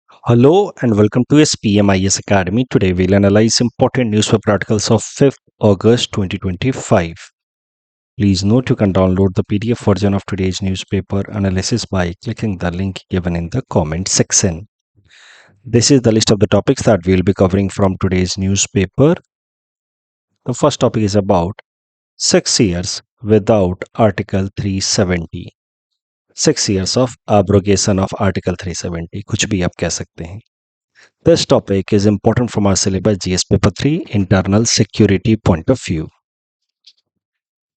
Hello and welcome to SPMIS Academy. Today we'll analyze important newspaper articles of 5th August 2025. Please note you can download the PDF version of today's newspaper analysis by clicking the link given in the comment section. This is the list of the topics that we'll be covering from today's newspaper. The first topic is about 6 years without Article 370. 6 years of abrogation of Article 370. कुछ भी आप कह सकते हैं. This topic is important from our syllabus GS Paper 3 Internal Security Point of View.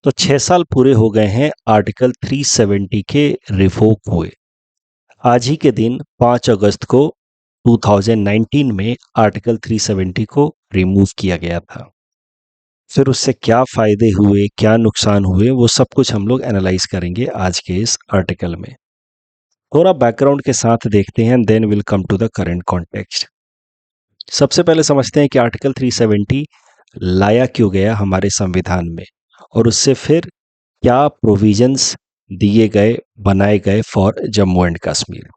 तो 6 साल पूरे हो गए हैं आर्टिकल 370 के रिवोक हुए. आज ही के दिन 5 अगस्त को 2019 में आर्टिकल 370 को रिमूव किया गया था. फिर उससे क्या फायदे हुए, क्या नुकसान हुए, वो सब कुछ हम लोग एनालाइज करेंगे आज के इस आर्टिकल में. थोड़ा बैकग्राउंड के साथ देखते हैं, then will come to the current context. सबसे पहले समझते हैं कि आर्टिकल 370 लाया क्यों गया हमारे संविधान में और उससे फिर क्या प्रोविजंस दिए गए, बनाए गए फॉर जम्मू एंड कश्मीर.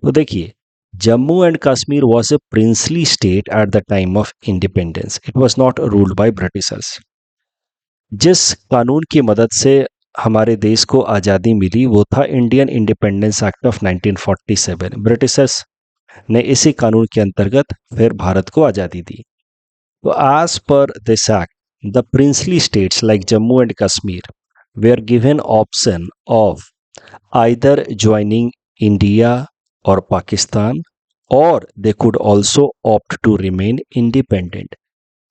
तो देखिए, Jammu and Kashmir was a princely state at the time of independence. It was not ruled by Britishers. जिस कानून की मदद से हमारे देश को आज़ादी मिली वो था Indian independence act of 1947. Britishers ने इसी कानून के अंतर्गत फिर भारत को आज़ादी दी. तो as per this act, the princely states like Jammu and Kashmir were given option of either joining India or Pakistan, or they could also opt to remain independent.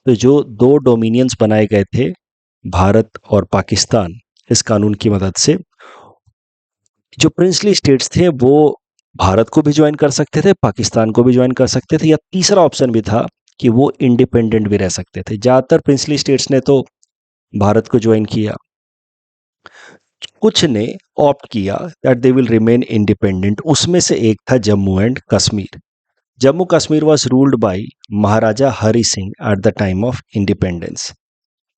तो जो दो डोमिनियंस बनाए गए थे, भारत और पाकिस्तान, इस कानून की मदद से जो प्रिंसली स्टेट्स थे वो भारत को भी ज्वाइन कर सकते थे, पाकिस्तान को भी ज्वाइन कर सकते थे, या तीसरा ऑप्शन भी था कि वो इंडिपेंडेंट भी रह सकते थे. ज़्यादातर प्रिंसली स्टेट्स ने तो भारत को ज्वाइन किया, कुछ ने ऑप्ट किया that they will remain independent. उसमें से एक था Jammu and Kashmir. Jammu Kashmir was ruled by Maharaja Hari Singh at the time of independence.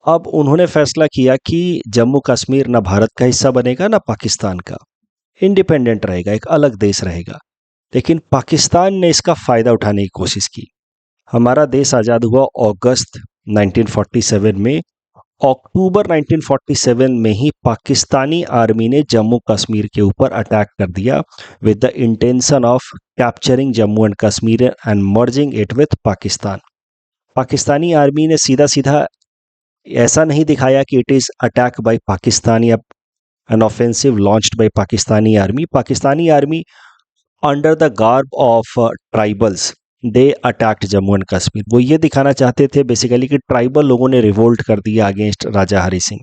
अब उन्होंने फैसला किया कि जम्मू कश्मीर ना भारत का हिस्सा बनेगा ना पाकिस्तान का, इंडिपेंडेंट रहेगा, एक अलग देश रहेगा. लेकिन पाकिस्तान ने इसका फ़ायदा उठाने की कोशिश की. हमारा देश आज़ाद हुआ अगस्त 1947 में. अक्टूबर 1947 में ही पाकिस्तानी आर्मी ने जम्मू कश्मीर के ऊपर अटैक कर दिया with the intention of capturing Jammu and Kashmir and merging it with Pakistan. Pakistani army ने सीधा सीधा ऐसा नहीं दिखाया कि it is attack by Pakistan या an offensive launched by Pakistani army. Pakistani army, under the garb of tribals, they attacked Jammu and Kashmir. वो ये दिखाना चाहते थे बेसिकली कि ट्राइबल लोगों ने रिवोल्ट कर दिया अगेंस्ट राजा हरि सिंह,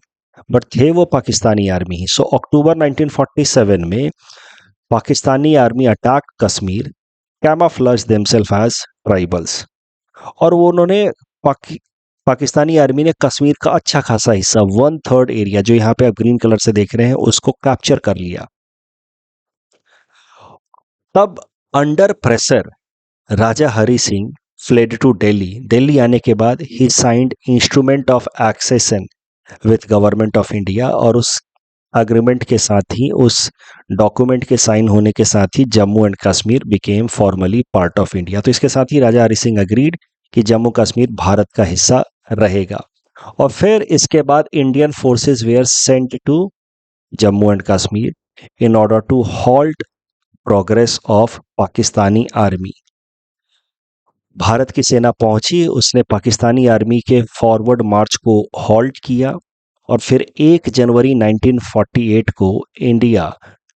बट थे वो पाकिस्तानी आर्मी ही. सो अक्टूबर 1947 में Pakistani army attack Kashmir, camouflage themselves as tribals. और वो उन्होंने पाकिस्तानी आर्मी ने कश्मीर का अच्छा खासा हिस्सा, 1/3 एरिया जो यहाँ पे आप ग्रीन कलर से देख रहे हैं, उसको कैप्चर कर लिया. तब under pressure Raja Hari Singh fled to Delhi. Delhi आने के बाद ही signed instrument of accession with government of India, और उस अग्रीमेंट के साथ ही, उस डॉक्यूमेंट के साइन होने के साथ ही Jammu and Kashmir became formally part of India. तो इसके साथ ही राजा हरि सिंह अग्रीड कि जम्मू कश्मीर भारत का हिस्सा रहेगा. और फिर इसके बाद Indian forces were sent to Jammu and Kashmir in order to halt progress of Pakistani army. Bharat की सेना पहुंची, उसने पाकिस्तानी आर्मी के फॉरवर्ड मार्च को हॉल्ट किया, और फिर 1 जनवरी 1948 को India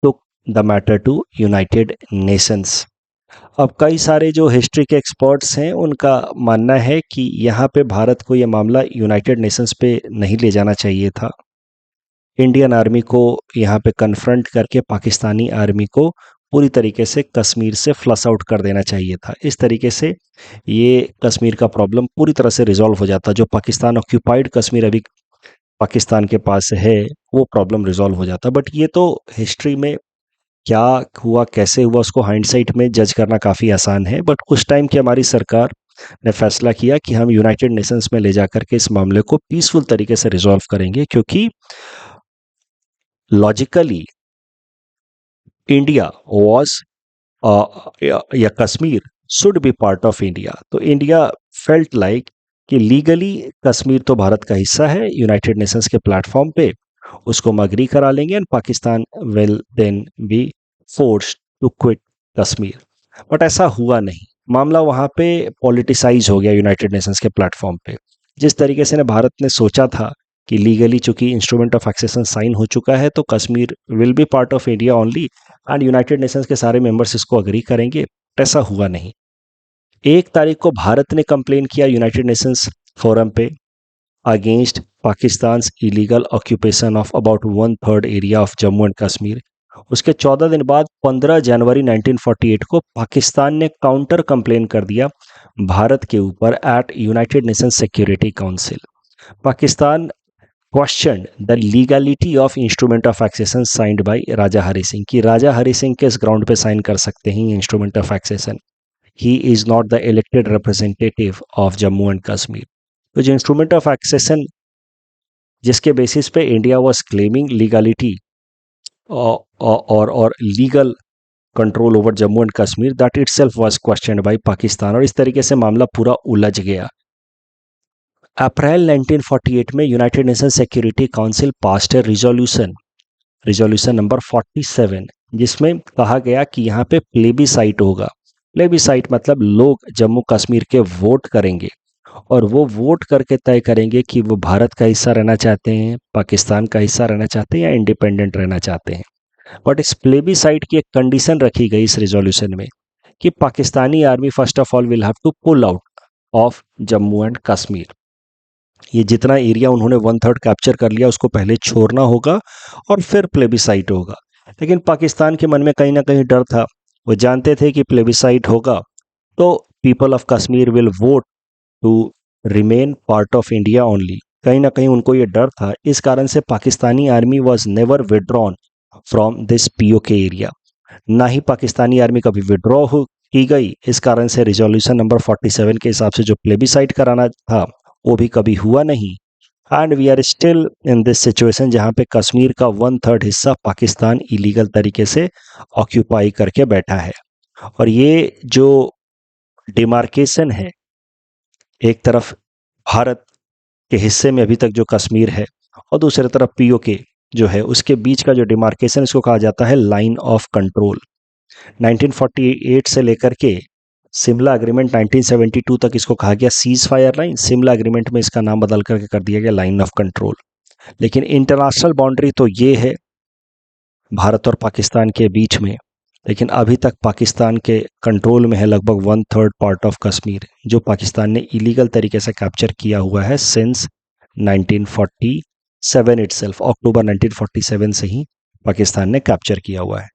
took the matter to United Nations. अब कई सारे जो हिस्ट्री के एक्सपर्ट्स हैं उनका मानना है कि यहाँ पे भारत को ये मामला यूनाइटेड नेशंस पे नहीं ले जाना चाहिए था. इंडियन आर्मी को यहाँ पे कन्फ्रंट करके पाकिस्तानी आर्मी को पूरी तरीके से कश्मीर से फ्लश आउट कर देना चाहिए था. इस तरीके से ये कश्मीर का प्रॉब्लम पूरी तरह से रिजॉल्व हो जाता. जो पाकिस्तान ऑक्यूपाइड कश्मीर अभी पाकिस्तान के पास है, वो प्रॉब्लम रिजॉल्व हो जाता. बट ये तो हिस्ट्री में क्या हुआ, कैसे हुआ, उसको हाइंडसाइट में जज करना काफ़ी आसान है. बट उस टाइम की हमारी सरकार ने फैसला किया कि हम यूनाइटेड नेशंस में ले जाकर के इस मामले को पीसफुल तरीके से रिजॉल्व करेंगे, क्योंकि लॉजिकली इंडिया वॉज या Kashmir should be part of India. तो इंडिया फेल्ट लाइक कि लीगली कश्मीर तो भारत का हिस्सा है यूनाइटेड नेशंस के प्लेटफॉर्म पे, उसको हम अग्री करा लेंगे and Pakistan will then be forced to quit Kashmir. But ऐसा हुआ नहीं, मामला वहाँ पे पॉलिटिसाइज हो गया यूनाइटेड नेशंस के प्लेटफॉर्म पे। जिस तरीके से भारत ने सोचा था कि लीगली चूंकि इंस्ट्रूमेंट ऑफ एक्सेशन साइन हो चुका है तो Kashmir will be part of India only and United Nations के सारे मेंबर्स इसको अग्री करेंगे, ऐसा हुआ नहीं। 1 तारीख को भारत ने कंप्लेन किया यूनाइटेड नेशंस फोरम पे against Pakistan illegal occupation of about 1/3 area of Jammu and Kashmir. उसके 14 दिन बाद 15 जनवरी 1948 को पाकिस्तान ने काउंटर कंप्लेन कर दिया भारत के ऊपर at United Nations Security Council. Pakistan question the legality of instrument of accession signed by Raja Hari Singh कि राजा हरि सिंह किस ग्राउंड पे साइन कर सकते हैं instrument of accession, he is not the elected representative of Jammu and Kashmir. तो जो इंस्ट्रूमेंट ऑफ एक्सेशन जिसके बेसिस पे इंडिया वाज क्लेमिंग लीगलिटी और legal control over Jammu and Kashmir, that itself was questioned by Pakistan और इस तरीके से मामला पूरा उलझ गया। अप्रैल 1948 में United Nation Security Council passed a resolution number 47 जिसमें कहा गया कि यहाँ पे प्लेबीसाइट होगा। प्लेबीसाइट मतलब लोग जम्मू कश्मीर के वोट करेंगे और वो वोट करके तय करेंगे कि वो भारत का हिस्सा रहना चाहते हैं, पाकिस्तान का हिस्सा रहना चाहते हैं या इंडिपेंडेंट रहना चाहते हैं। बट इस प्लेबीसाइट की एक कंडीशन रखी गई इस रिजोल्यूशन में कि Pakistani army first of all will have to pull out of Jammu and Kashmir. ये जितना एरिया उन्होंने 1/3 कैप्चर कर लिया उसको पहले छोड़ना होगा और फिर प्लेबिसाइट होगा। लेकिन पाकिस्तान के मन में कहीं ना कहीं डर था, वो जानते थे कि प्लेबिसाइट होगा तो people of Kashmir will vote to remain part of India only. कहीं ना कहीं उनको ये डर था, इस कारण से Pakistani army was never withdrawn from this PoK area. ना ही पाकिस्तानी आर्मी कभी विड्रॉ की गई, इस कारण से रिजोल्यूशन नंबर 47 के हिसाब से जो प्लेबिसाइट कराना था वो भी कभी हुआ नहीं। And we are still in this situation जहाँ पे कश्मीर का 1/3 हिस्सा पाकिस्तान इलीगल तरीके से ऑक्यूपाई करके बैठा है। और ये जो डिमार्केशन है, एक तरफ भारत के हिस्से में अभी तक जो कश्मीर है और दूसरी तरफ पीओके जो है, उसके बीच का जो डिमार्केशन इसको कहा जाता है लाइन ऑफ कंट्रोल। 1948 से लेकर के शिमला एग्रीमेंट 1972 तक इसको कहा गया cease fire line. Shimla agreement में इसका नाम बदल करके कर दिया गया लाइन ऑफ कंट्रोल। लेकिन इंटरनेशनल बाउंड्री तो ये है भारत और पाकिस्तान के बीच में, लेकिन अभी तक पाकिस्तान के कंट्रोल में है लगभग 1/3 पार्ट ऑफ कश्मीर, जो पाकिस्तान ने इलीगल तरीके से कैप्चर किया हुआ है सिंस 1947 इटसेल्फ। अक्टूबर 1947 से ही पाकिस्तान ने कैप्चर किया हुआ है।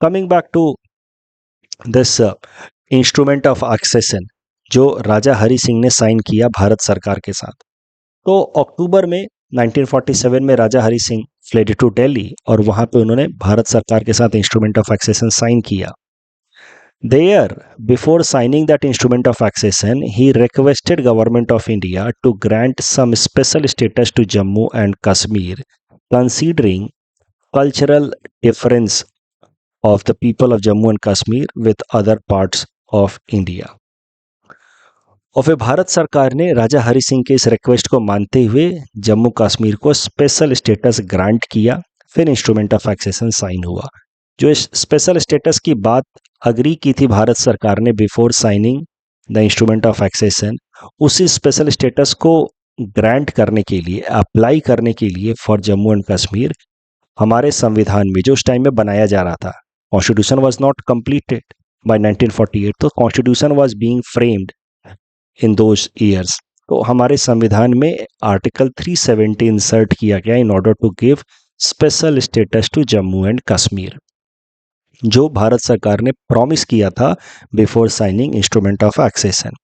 Coming back to this instrument of accession जो राजा हरि सिंह ने साइन किया भारत सरकार के साथ, तो अक्टूबर में 1947 में राजा हरि सिंह फ्लेड टू दिल्ली और वहां पे उन्होंने भारत सरकार के साथ इंस्ट्रूमेंट ऑफ एक्सेशन साइन किया। There before signing that instrument of accession he requested government of India to grant some special status to Jammu and Kashmir considering cultural difference of the people of Jammu and Kashmir with other parts of India। और फिर भारत सरकार ने राजा हरि सिंह के इस request को मानते हुए जम्मू कश्मीर को स्पेशल स्टेटस ग्रांट किया। फिर इंस्ट्रूमेंट ऑफ एक्सेशन साइन हुआ। जो इस स्पेशल स्टेटस की बात अग्री की थी भारत सरकार ने before signing the instrument of accession, उसी स्पेशल स्टेटस को ग्रांट करने के लिए, अप्लाई करने के लिए फॉर जम्मू एंड कश्मीर हमारे संविधान में जो उस टाइम में बनाया जा रहा था, constitution was not completed by 1948, तो constitution was being framed in those years. तो हमारे संविधान में आर्टिकल 370 इंसर्ट किया गया in order to give special status to Jammu and Kashmir, जो भारत सरकार ने प्रॉमिस किया था before signing instrument of accession.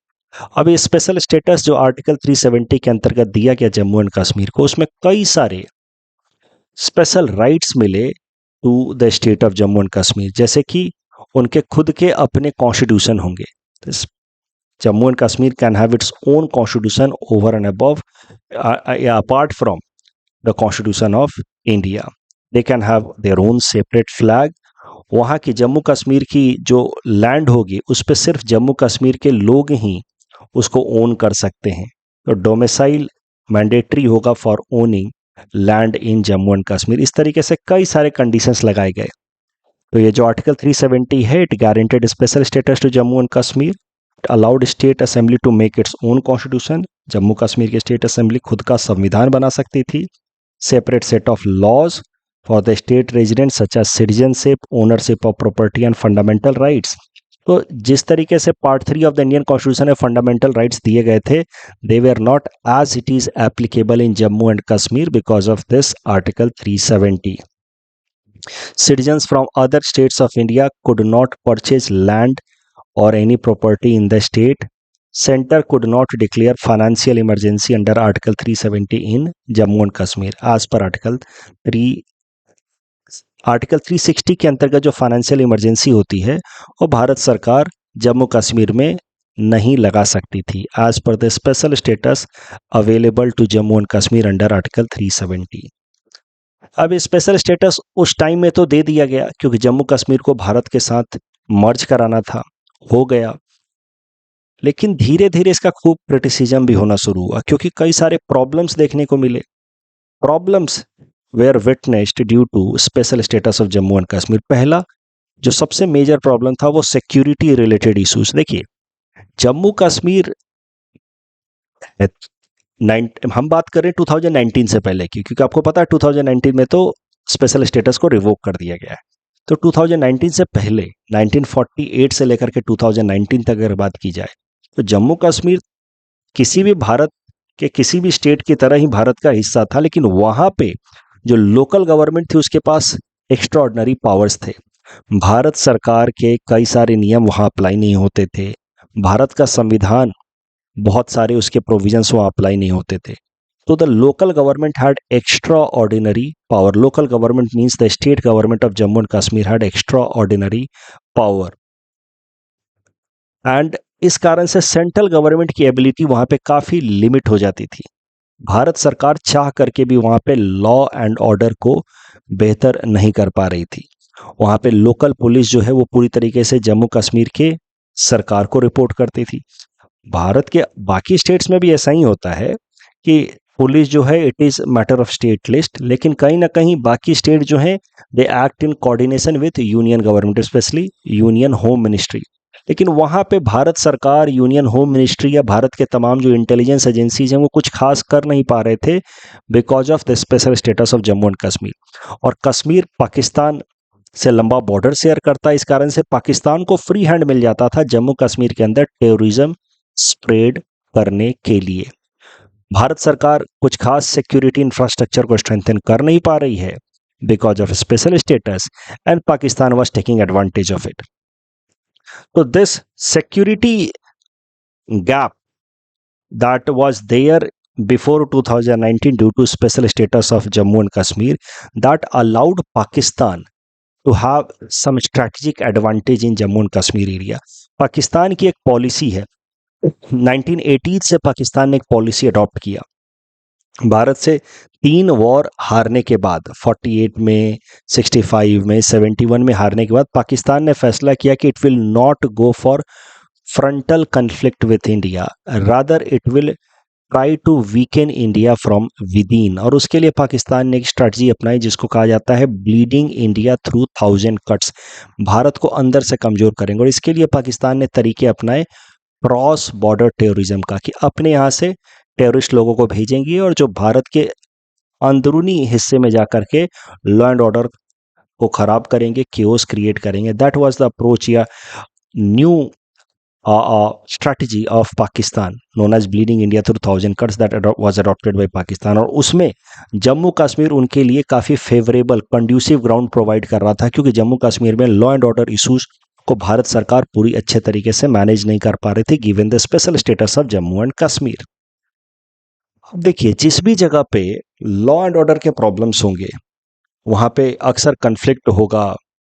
अब ये स्पेशल स्टेटस जो आर्टिकल 370 के अंतर्गत दिया गया जम्मू एंड कश्मीर को, उसमें कई सारे स्पेशल राइट्स मिले to the state of Jammu and Kashmir, जैसे कि उनके खुद के अपने कॉन्स्टिट्यूशन होंगे। Jammu and Kashmir can have its own constitution over and above apart from the constitution of India. They can have their own separate flag, वहाँ की जम्मू कश्मीर की जो लैंड होगी उस पर सिर्फ जम्मू कश्मीर के लोग ही उसको ओन कर सकते हैं। तो डोमिसाइल मैंडेटरी होगा for owning land in Jammu and Kashmir. इस तरीके से कई सारे कंडीशंस लगाए गए। तो ये जो आर्टिकल 370 है, it guaranteed special status to Jammu and Kashmir, allowed state assembly to make its own constitution. Jammu Kashmir की स्टेट असेंबली खुद का संविधान बना सकती थी। Separate set of laws for the state resident such as citizenship, ownership of property and fundamental rights. तो जिस तरीके से part 3 of the Indian constitution में फंडामेंटल राइट्स दिए गए थे, they were not as it is applicable in Jammu and Kashmir because of this article 370। Citizens from other states of India could not purchase land or any property in the state. Center could not declare financial emergency under Article 370 in Jammu and Kashmir. As per Article 360 के अंतर्गत जो financial emergency होती है वो भारत सरकार जम्मू कश्मीर में नहीं लगा सकती थी, as per the special status available to Jammu and Kashmir under article 370। अब स्पेशल स्टेटस उस टाइम में तो दे दिया गया क्योंकि जम्मू कश्मीर को भारत के साथ मर्ज कराना था, हो गया। लेकिन धीरे धीरे इसका खूब क्रिटिसिज्म भी होना शुरू हुआ क्योंकि कई सारे प्रॉब्लम्स देखने को मिले। Problems were witnessed due to special status of Jammu and Kashmir. पहला जो सबसे मेजर प्रॉब्लम था वो सिक्योरिटी रिलेटेड इश्यूज। देखिए, जम्मू कश्मीर हम बात करें 2019 से पहले की, क्योंकि आपको पता है 2019 में तो स्पेशल स्टेटस को रिवोक कर दिया गया है। तो 2019 से पहले 1948 से लेकर के 2019 तक अगर बात की जाए तो जम्मू कश्मीर किसी भी भारत के किसी भी स्टेट की तरह ही भारत का हिस्सा था, लेकिन वहां पे जो लोकल गवर्नमेंट थी उसके पास एक्स्ट्रा ऑर्डिनरी पावर्स थे। भारत सरकार के कई सारे नियम वहां अप्लाई नहीं होते थे। भारत का संविधान बहुत सारे उसके प्रोविजंस वहाँ अप्लाई नहीं होते थे। तो the local government had extra ordinary power. Local government means the state government of Jammu and Kashmir had extra ordinary power, and इस कारण से सेंट्रल गवर्नमेंट की एबिलिटी वहाँ पे काफ़ी लिमिट हो जाती थी। भारत सरकार चाह करके भी वहाँ पे लॉ एंड ऑर्डर को बेहतर नहीं कर पा रही थी। वहाँ पे लोकल पुलिस जो है वो पूरी तरीके से जम्मू कश्मीर के सरकार को रिपोर्ट करती थी। भारत के बाकी स्टेट्स में भी ऐसा ही होता है कि पुलिस जो है it is matter of state list, लेकिन कहीं ना कहीं बाकी स्टेट जो है they act in coordination with union government, specially union home ministry. लेकिन वहाँ पे भारत सरकार, यूनियन होम मिनिस्ट्री या भारत के तमाम जो इंटेलिजेंस एजेंसीज हैं वो कुछ खास कर नहीं पा रहे थे because of the special status of Jammu and Kashmir. और कश्मीर पाकिस्तान से लंबा बॉर्डर शेयर करता है, इस कारण से पाकिस्तान को फ्री हैंड मिल जाता था जम्मू कश्मीर के अंदर टेररिज्म स्प्रेड करने के लिए। भारत सरकार कुछ खास सिक्योरिटी इंफ्रास्ट्रक्चर को स्ट्रेंथन कर नहीं पा रही है because of special status, and Pakistan was taking advantage of it. तो this security gap that was there before 2019 due to special status of Jammu and Kashmir that allowed Pakistan to have some strategic advantage in Jammu and Kashmir area। Pakistan की एक policy है, 1980 से पाकिस्तान ने एक policy adopt किया। भारत से 3 war हारने के बाद 48 में, 65 में, 71 में हारने के बाद पाकिस्तान ने फैसला किया कि it will not go for frontal conflict with India, rather it will try to weaken India from within. और उसके लिए पाकिस्तान ने एक स्ट्रेटजी अपनाई जिसको कहा जाता है bleeding India through 1000 cuts. Bharat को अंदर से कमजोर करेंगे, और इसके लिए पाकिस्तान ने तरीके अपनाए क्रॉस बॉर्डर टेररिज्म का, कि अपने यहाँ से टेररिस्ट लोगों को भेजेंगे और जो भारत के अंदरूनी हिस्से में जाकर के लॉ एंड ऑर्डर को खराब करेंगे, केओस क्रिएट करेंगे। दैट वाज द अप्रोच या new strategy of Pakistan known as bleeding India through 1000 cuts that was adopted by Pakistan। और उसमें जम्मू कश्मीर उनके लिए काफ़ी फेवरेबल कंड्यूसिव ग्राउंड प्रोवाइड कर रहा था क्योंकि जम्मू कश्मीर में लॉ एंड ऑर्डर इश्यूज को भारत सरकार पूरी अच्छे तरीके से मैनेज नहीं कर पा रही थी given the special status of Jammu and Kashmir. अब देखिए, जिस भी जगह पे लॉ एंड ऑर्डर के प्रॉब्लम्स होंगे वहाँ पे अक्सर कन्फ्लिक्ट होगा,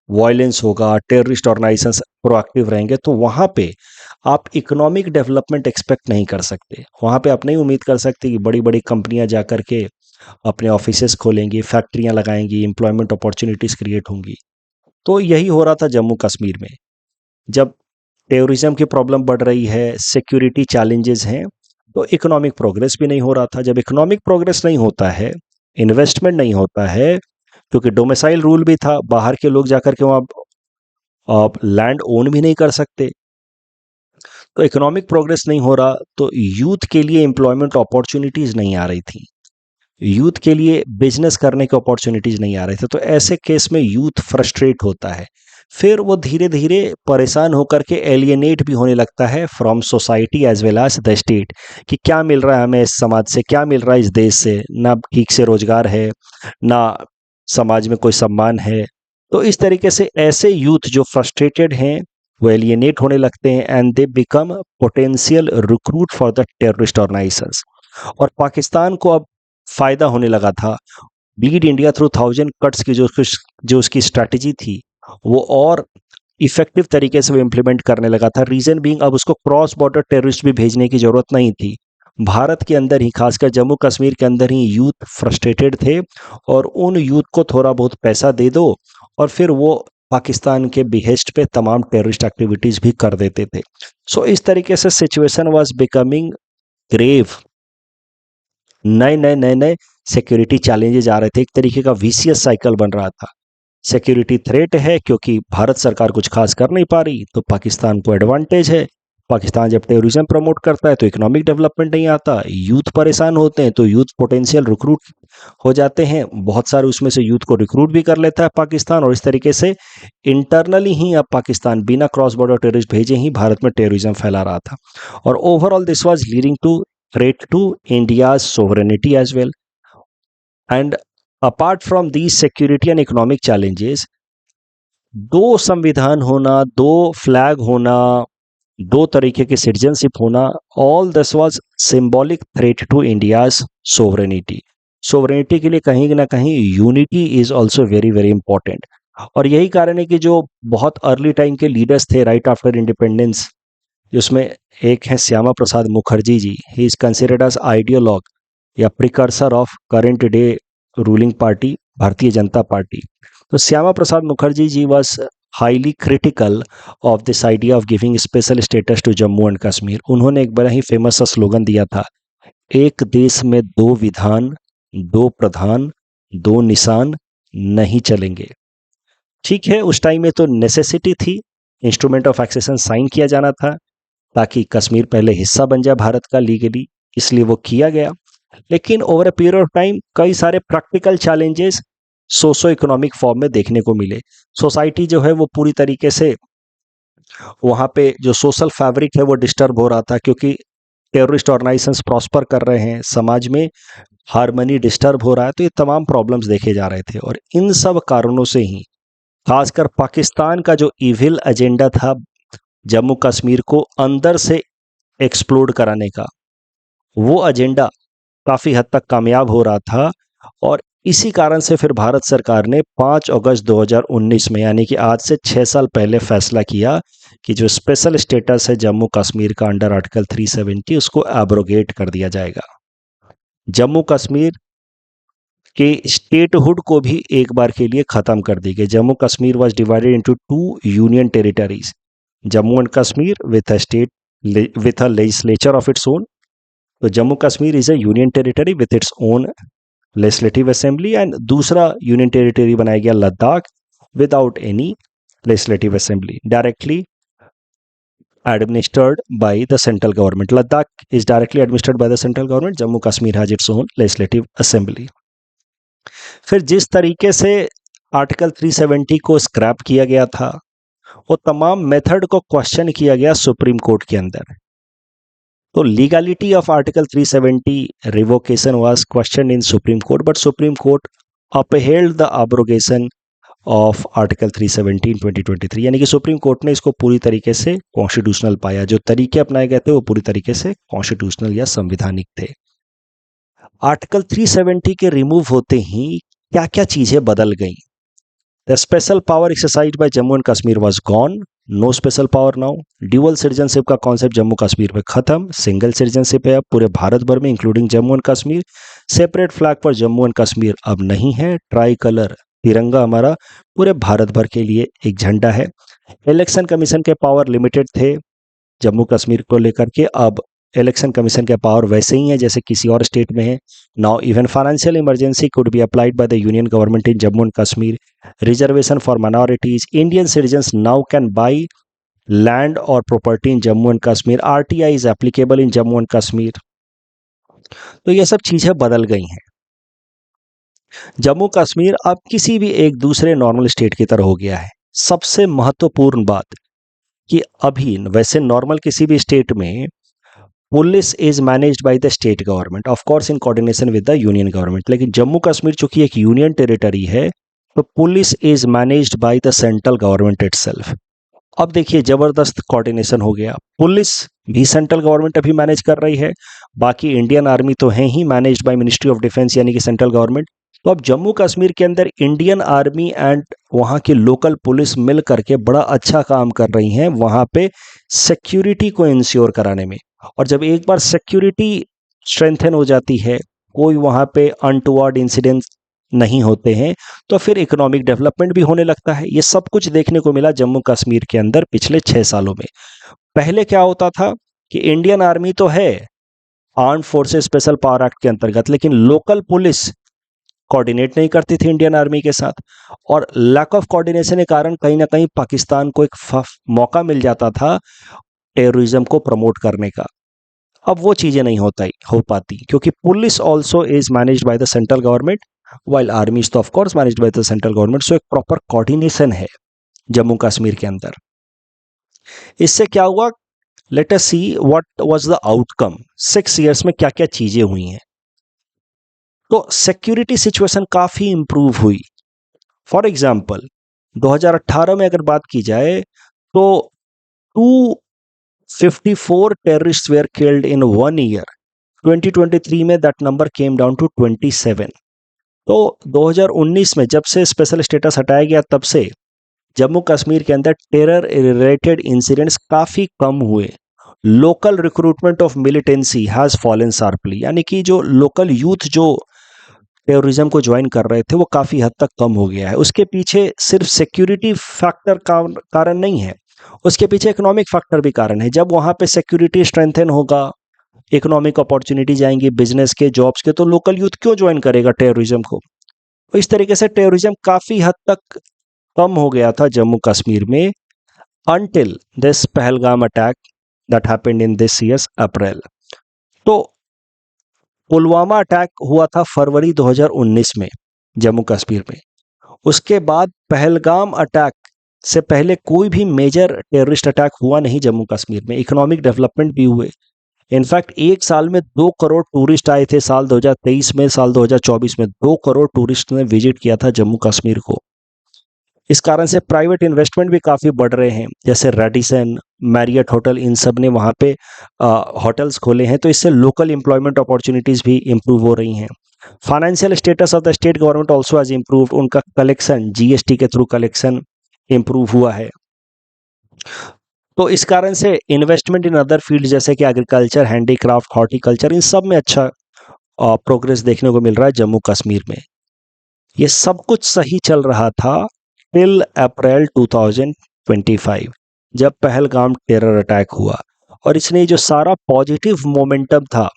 वायलेंस होगा, टेररिस्ट ऑर्गेनाइजेशंस प्रोएक्टिव रहेंगे, तो वहाँ पे आप इकोनॉमिक डेवलपमेंट एक्सपेक्ट नहीं कर सकते। वहाँ पे आप नहीं उम्मीद कर सकते कि बड़ी बड़ी कंपनियां जाकर के अपने ऑफिसेस खोलेंगी, फैक्ट्रियां लगाएंगी, एम्प्लॉयमेंट अपॉर्चुनिटीज़ क्रिएट होंगी। तो यही हो रहा था जम्मू कश्मीर में। जब टेररिज्म की प्रॉब्लम बढ़ रही है, सिक्योरिटी चैलेंजेस हैं, तो इकोनॉमिक प्रोग्रेस भी नहीं हो रहा था। जब इकोनॉमिक प्रोग्रेस नहीं होता है, इन्वेस्टमेंट नहीं होता है, क्योंकि डोमिसाइल रूल भी था, बाहर के लोग जाकर के वहाँ लैंड ओन भी नहीं कर सकते, तो इकोनॉमिक प्रोग्रेस नहीं हो रहा, तो यूथ के लिए एम्प्लॉयमेंट अपॉर्चुनिटीज नहीं आ रही थी, यूथ के लिए बिजनेस करने के अपॉर्चुनिटीज नहीं आ रहे थे। तो ऐसे केस में यूथ फ्रस्ट्रेट होता है, फिर वो धीरे धीरे परेशान होकर के एलियनेट भी होने लगता है from society as well as the state, कि क्या मिल रहा है हमें इस समाज से, क्या मिल रहा है इस देश से, ना ठीक से रोजगार है, ना समाज में कोई सम्मान है। तो इस तरीके से ऐसे यूथ जो फ्रस्ट्रेटेड हैं वो एलियनेट होने लगते हैं and they become potential recruit for the terrorist organisations. और पाकिस्तान को अब फायदा होने लगा था, बीट इंडिया थ्रू 1000 कट्स की जो उसकी स्ट्रैटेजी थी, वो और इफेक्टिव तरीके से वो इम्प्लीमेंट करने लगा था। रीजन बीइंग अब उसको क्रॉस बॉर्डर टेररिस्ट भी भेजने की जरूरत नहीं थी। भारत के अंदर ही, खासकर जम्मू कश्मीर के अंदर ही यूथ फ्रस्ट्रेटेड थे, और उन यूथ को थोड़ा बहुत पैसा दे दो और फिर वो पाकिस्तान के बिहेस्ट पे तमाम टेररिस्ट एक्टिविटीज भी कर देते थे। सो इस तरीके से सिचुएशन वाज बिकमिंग ग्रेव। नए नए सिक्योरिटी चैलेंजेस आ रहे थे, एक तरीके का वीसीएस साइकिल बन रहा था। सिक्योरिटी थ्रेट है क्योंकि भारत सरकार कुछ खास कर नहीं पा रही, तो पाकिस्तान को एडवांटेज है। पाकिस्तान जब टेररिज्म प्रमोट करता है तो इकोनॉमिक डेवलपमेंट नहीं आता, यूथ परेशान होते हैं, तो यूथ पोटेंशियल रिक्रूट हो जाते हैं, बहुत सारे उसमें से यूथ को रिक्रूट भी कर लेता है पाकिस्तान, और इस तरीके से इंटरनली ही अब पाकिस्तान बिना क्रॉस बॉर्डर टेररिस्ट भेजे ही भारत में टेररिज्म फैला रहा था। और overall this was leading to threat to India's sovereignty as well. And apart from these security and economic challenges, दो संविधान होना, दो फ्लैग होना, दो तरीके की सिटीजनशिप होना, all this was symbolic threat to India's sovereignty. Sovereignty के लिए कहीं ना कहीं unity is also very very important. और यही कारण है कि जो बहुत अर्ली टाइम के लीडर्स थे राइट आफ्टर इंडिपेंडेंस, जिसमें एक है Shyama Prasad Mukherjee ji, he is considered as ideologue या precursor of current day ruling party Bharatiya Janata Party. तो Shyama Prasad Mukherjee ji was highly critical of this idea of giving special status to Jammu and Kashmir. उन्होंने एक बड़ा ही फेमस सा स्लोगन दिया था, एक देश में दो विधान, दो प्रधान, दो निशान नहीं चलेंगे। ठीक है, उस टाइम में तो नेसेसिटी थी, इंस्ट्रूमेंट ऑफ एक्सेशन साइन किया जाना था ताकि कश्मीर पहले हिस्सा बन जाए भारत का लीगली, इसलिए वो किया गया। लेकिन over a period of time कई सारे practical challenges socio economic form में देखने को मिले। सोसाइटी जो है वो पूरी तरीके से, वहाँ पे जो सोशल फैब्रिक है वो डिस्टर्ब हो रहा था, क्योंकि टेररिस्ट ऑर्गेनाइजेशंस प्रॉस्पर कर रहे हैं, समाज में हार्मनी डिस्टर्ब हो रहा है, तो ये तमाम प्रॉब्लम्स देखे जा रहे थे। और इन सब कारणों से ही खासकर पाकिस्तान का जो इविल एजेंडा था जम्मू कश्मीर को अंदर से एक्सप्लोड कराने का, वो एजेंडा काफ़ी हद तक कामयाब हो रहा था। और इसी कारण से फिर भारत सरकार ने 5 अगस्त 2019 में, यानी कि आज से 6 साल पहले फैसला किया कि जो स्पेशल स्टेटस है जम्मू कश्मीर का अंडर आर्टिकल 370, उसको एब्रोगेट कर दिया जाएगा। जम्मू कश्मीर के स्टेटहुड को भी एक बार के लिए ख़त्म कर दी गई। Jammu Kashmir was divided into 2 union territories, Jammu and Kashmir with a state with a legislature of its own. तो Jammu Kashmir is a union territory with its own legislative assembly, and दूसरा यूनियन टेरिटरी बनाया गया Ladakh without any legislative assembly, directly administered by the central government. Ladakh is directly administered by the central government. Jammu Kashmir has its own legislative assembly. फिर जिस तरीके से article 370 को scrap किया गया था, वो तमाम मेथड को क्वेश्चन किया गया सुप्रीम कोर्ट के अंदर। तो legality of article 370 revocation was question in supreme court, but supreme court upheld the abrogation of article 370 इन 2023। यानी कि सुप्रीम कोर्ट ने इसको पूरी तरीके से कॉन्स्टिट्यूशनल पाया, जो तरीके अपनाए गए थे वो पूरी तरीके से कॉन्स्टिट्यूशनल या संवैधानिक थे। आर्टिकल 370 के रिमूव होते ही क्या क्या चीजें बदल गई। The special power exercised by Jammu and Kashmir was gone, no special power now. Dual citizenship का कॉन्सेप्ट जम्मू कश्मीर में खत्म, सिंगल सिटीजनशिप है अब पूरे भारत भर में including Jammu and Kashmir. Separate flag पर जम्मू एंड कश्मीर अब नहीं है, ट्राई कलर तिरंगा हमारा पूरे भारत भर के लिए एक झंडा है। इलेक्शन कमीशन के पावर लिमिटेड थे जम्मू कश्मीर को लेकर के, अब इलेक्शन कमीशन के पावर वैसे ही है जैसे किसी और स्टेट में है। Now even financial emergency could be applied by the union government in Jammu and Kashmir. Reservation for minorities, Indian citizens now can buy land और property in Jammu and Kashmir. RTI is applicable in Jammu and Kashmir. तो ये सब चीजें बदल गई हैं। जम्मू कश्मीर अब किसी भी एक दूसरे नॉर्मल स्टेट की तरह हो गया है। सबसे महत्वपूर्ण बात कि अभी वैसे नॉर्मल किसी भी स्टेट में police is managed by the state government, of course in coordination with the union government, लेकिन जम्मू कश्मीर चूंकि एक यूनियन टेरिटरी है तो police is managed by the central government itself. अब देखिए जबरदस्त कोऑर्डिनेशन हो गया, पुलिस भी सेंट्रल गवर्नमेंट अभी मैनेज कर रही है, बाकी इंडियन आर्मी तो है ही managed by ministry of defence यानी कि सेंट्रल गवर्नमेंट। तो अब जम्मू कश्मीर के अंदर इंडियन आर्मी एंड वहाँ की लोकल पुलिस मिल करके बड़ा अच्छा काम कर रही हैं वहाँ पे सिक्योरिटी को इंश्योर कराने में। और जब एक बार सिक्योरिटी स्ट्रेंथन हो जाती है, कोई वहाँ पे अनटुवर्ड इंसिडेंट नहीं होते हैं, तो फिर इकोनॉमिक डेवलपमेंट भी होने लगता है। ये सब कुछ देखने को मिला जम्मू कश्मीर के अंदर पिछले 6 सालों में। पहले क्या होता था कि इंडियन आर्मी तो है armed forces special power act के अंतर्गत, लेकिन लोकल पुलिस कोऑर्डिनेट नहीं करती थी इंडियन आर्मी के साथ, और लैक ऑफ कोऑर्डिनेशन के कारण कहीं ना कहीं पाकिस्तान को एक मौका मिल जाता था टेररिज्म को प्रमोट करने का। अब वो चीजें नहीं हो पाती क्योंकि police also is managed by the central government while army is तो of course managed by the central government. So एक प्रॉपर कोऑर्डिनेशन है जम्मू कश्मीर के अंदर। इससे क्या हुआ, let us see what was the outcome. 6 years में क्या क्या चीजें हुई हैं। तो सिक्योरिटी सिचुएशन काफी इंप्रूव हुई। फॉर एग्जाम्पल 2018 में अगर बात की जाए तो 254 terrorist were killed in 1 year. 2023 में that number came down to 27। तो 2019 में जब से स्पेशल स्टेटस हटाया गया तब से जम्मू कश्मीर के अंदर टेरर रिलेटेड इंसिडेंट्स काफी कम हुए। Local recruitment of militancy has fallen sharply, यानी कि जो लोकल यूथ जो टेररिज्म को ज्वाइन कर रहे थे वो काफी हद तक कम हो गया है। उसके पीछे सिर्फ सिक्योरिटी फैक्टर का कारण नहीं है, उसके पीछे इकोनॉमिक फैक्टर भी कारण है। जब वहां पे सिक्योरिटी स्ट्रेंथन होगा, इकोनॉमिक अपॉर्चुनिटीज आएंगी बिजनेस के, जॉब्स के, तो लोकल यूथ क्यों ज्वाइन करेगा टेररिज्म को। तो इस तरीके से टेररिज्म काफी हद तक कम हो गया था जम्मू कश्मीर में until this Pahalgam attack that happened in this year's अप्रैल। तो पुलवामा अटैक हुआ था फरवरी 2019 में जम्मू कश्मीर में। उसके बाद पहलगाम अटैक से पहले कोई भी मेजर टेररिस्ट अटैक हुआ नहीं जम्मू कश्मीर में। इकोनॉमिक डेवलपमेंट भी हुए। इनफैक्ट एक साल में 2 करोड़ टूरिस्ट आए थे साल 2023 में। साल 2024 में 2 करोड़ टूरिस्ट ने विजिट किया था जम्मू कश्मीर को। इस कारण से प्राइवेट इन्वेस्टमेंट भी काफ़ी बढ़ रहे हैं, जैसे रेडिसन, मैरियट होटल, इन सब ने वहाँ पे होटल्स खोले हैं। तो इससे लोकल एम्प्लॉयमेंट अपॉर्चुनिटीज़ भी इम्प्रूव हो रही हैं। Financial status of the state government also has improved. उनका कलेक्शन जीएसटी के थ्रू कलेक्शन इम्प्रूव हुआ है। तो इस कारण से इन्वेस्टमेंट इन अदर फील्ड जैसे कि एग्रीकल्चर, हैंडीक्राफ्ट, हॉर्टिकल्चर, इन सब में अच्छा प्रोग्रेस देखने को मिल रहा है जम्मू कश्मीर में। ये सब कुछ सही चल रहा था टिल अप्रैल 2025 जब पहलगाम टेरर अटैक हुआ। और इसने जो सारा पॉजिटिव मोमेंटम था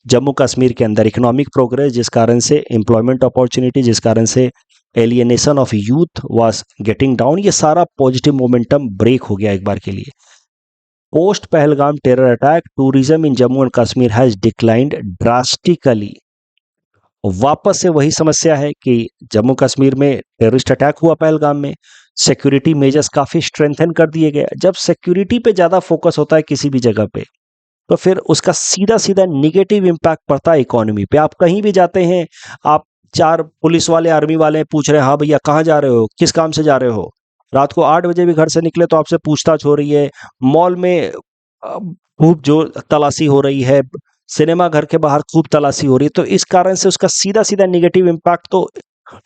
जम्मू कश्मीर के अंदर, इकोनॉमिक प्रोग्रेस, जिस कारण से एम्प्लॉयमेंट अपॉर्चुनिटी, जिस कारण से alienation of youth was getting down, ये सारा पॉजिटिव मोमेंटम ब्रेक हो गया एक बार के लिए। Post Pahalgam terror attack tourism in Jammu and Kashmir has declined drastically. वापस से वही समस्या है कि जम्मू कश्मीर में टेररिस्ट अटैक हुआ पहलगाम में, सिक्योरिटी मेजर्स काफ़ी स्ट्रेंथन कर दिए गए। जब सिक्योरिटी पे ज़्यादा फोकस होता है किसी भी जगह पे, तो फिर उसका सीधा सीधा निगेटिव इम्पैक्ट पड़ता है इकोनॉमी पे। आप कहीं भी जाते हैं, आप 4 पुलिस वाले, आर्मी वाले पूछ रहे हैं, हाँ भैया कहाँ जा रहे हो, किस काम से जा रहे हो। रात को 8 बजे भी घर से निकले तो आपसे पूछताछ हो रही है। मॉल में खूब जो तलाशी हो रही है, सिनेमा घर के बाहर खूब तलाशी हो रही है। तो इस कारण से उसका सीधा सीधा निगेटिव इम्पैक्ट तो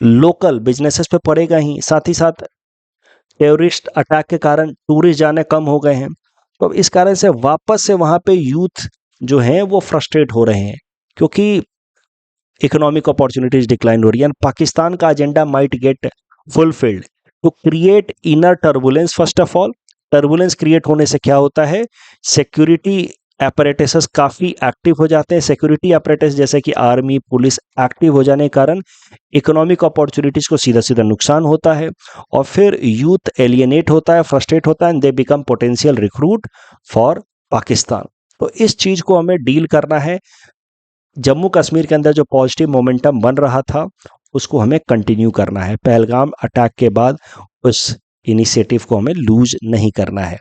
लोकल बिजनेसेस पे पड़ेगा ही, साथ ही साथ टेररिस्ट अटैक के कारण टूरिस्ट जाने कम हो गए हैं। तो इस कारण से वापस से वहाँ पे यूथ जो हैं वो फ्रस्ट्रेट हो रहे हैं, क्योंकि इकोनॉमिक अपॉर्चुनिटीज डिक्लाइन हो रही है। एंड पाकिस्तान का agenda might get fulfilled to create inner turbulence. First of all, turbulence create होने से क्या होता है, सिक्योरिटी एपरेटसेस काफ़ी एक्टिव हो जाते हैं। सिक्योरिटी एपरेटस जैसे कि आर्मी, पुलिस एक्टिव हो जाने के कारण इकोनॉमिक अपॉर्चुनिटीज़ को सीधा सीधा नुकसान होता है, और फिर यूथ एलियनेट होता है, फ्रस्ट्रेट होता है, and they become potential recruit for Pakistan. तो इस चीज़ को हमें डील करना है। जम्मू कश्मीर के अंदर जो पॉजिटिव मोमेंटम बन रहा था उसको हमें कंटिन्यू करना है। पहलगाम अटैक के बाद उस इनिशिएटिव को हमें लूज नहीं करना है।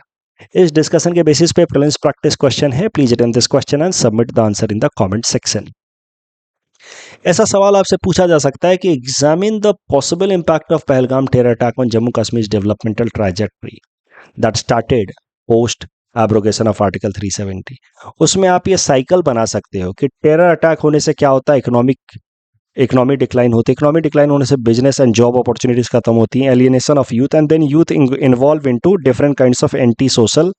इस डिस्कशन के बेसिस पे प्रीलिम्स प्रैक्टिस क्वेश्चन है। Please attend this question and submit the answer in the comment section. ऐसा सवाल आपसे पूछा जा सकता है कि examine the possible impact of Pahalgam terror attack on Jammu Kashmir developmental trajectory that started post abrogation of article 370। उसमें आप ये साइकिल बना सकते हो कि टेरर अटैक होने से क्या होता है, इकोनॉमी डिक्लाइन होती है। इकोनॉमी डिक्लाइन होने से बिजनेस एंड जॉब अपॉर्चुनिटीज खत्म होती हैं, alienation of youth, and then youth involve into different kinds of anti social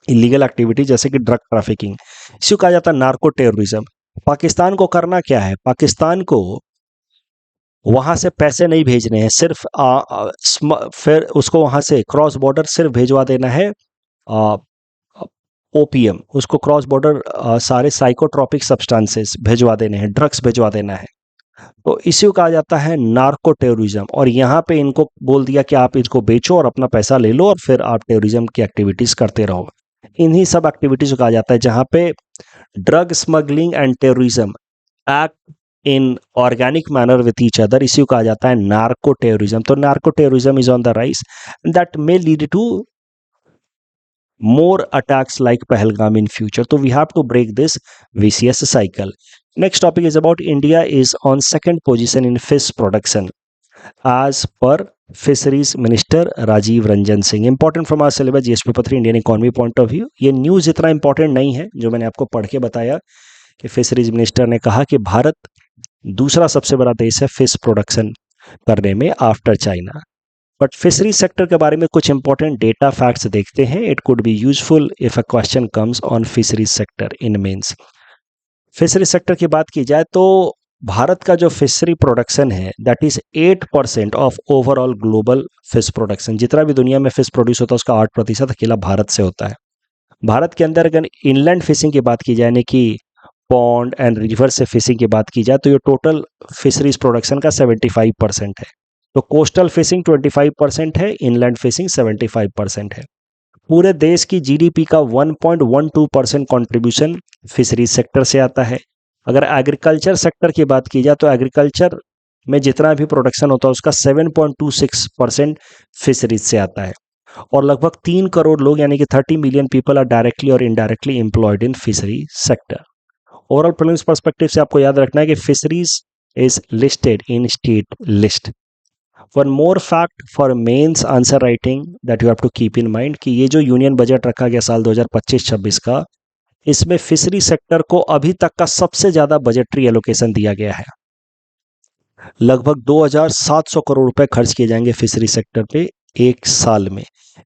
illegal activity जैसे कि ड्रग ट्रैफिकिंग। इसी को कहा जाता है नार्को टेररिज्म। पाकिस्तान को करना क्या है, पाकिस्तान को वहां से पैसे नहीं भेजने हैं, सिर्फ फिर उसको वहां से क्रॉस बॉर्डर सिर्फ भेजवा देना है ओपीएम, उसको क्रॉस बॉर्डर सारे साइकोट्रॉपिक सब्सटेंसेस भेजवा देने हैं, ड्रग्स भेजवा देना है। तो इसी को कहा जाता है नार्को टेररिज्म। और यहाँ पे इनको बोल दिया कि आप इसको बेचो और अपना पैसा ले लो और फिर आप टेररिज्म की एक्टिविटीज करते रहो। इन्हीं सब एक्टिविटीज को कहा जाता है जहाँ पे drug smuggling and terrorism act in organic manner with each other. इसी को कहा जाता है नार्को टेररिज्म। तो narco terrorism is on the rise that may lead to more attacks like Pahalgam in future. So we have to break this vicious cycle. Next topic is about India is on second position in fish production as per Fisheries Minister Rajiv Ranjan Singh. Important from our syllabus GS paper 3 Indian economy point of view. ये news इतना important नहीं है जो मैंने आपको पढ़ के बताया कि फिशरीज मिनिस्टर ने कहा कि भारत दूसरा सबसे बड़ा देश है फिश प्रोडक्शन करने में after China. But fishery sector के बारे में कुछ इंपॉर्टेंट डेटा फैक्ट्स देखते हैं। It could be useful if a question comes on fishery sector in mains. Fishery sector की बात की जाए तो भारत का जो फिशरी प्रोडक्शन है that is 8% of overall global fish production. जितना भी दुनिया में फिश प्रोड्यूस होता है उसका 8% अकेला भारत से होता है। भारत के अंदर अगर इनलैंड फिशिंग की बात की जाए, यानी कि पॉन्ड एंड रिवर से फिशिंग की बात की जाए, तो ये टोटल फिशरीज प्रोडक्शन का 75% है। तो कोस्टल फिशिंग 25% है, इनलैंड फिशिंग 75% है। पूरे देश की जीडीपी का 1.12% कंट्रीब्यूशन फिशरीज सेक्टर से आता है। अगर एग्रीकल्चर सेक्टर की बात की जाए तो एग्रीकल्चर में जितना भी प्रोडक्शन होता है उसका 7.26% फिशरीज से आता है। और लगभग 3 करोड़ लोग यानी कि 30 मिलियन पीपल आर डायरेक्टली और indirectly employed in fishery sector. Overall prelims perspective से आपको याद रखना है कि fisheries is listed in state list. One more fact for mains answer writing that you have to keep in mind कि ये जो यूनियन बजट रखा गया साल 2025-26 का, इसमें फिशरी सेक्टर को अभी तक का सबसे ज्यादा बजटरी एलोकेशन दिया गया है। लगभग 2700 करोड़ रुपए खर्च किए जाएंगे फिशरी सेक्टर पे एक साल में।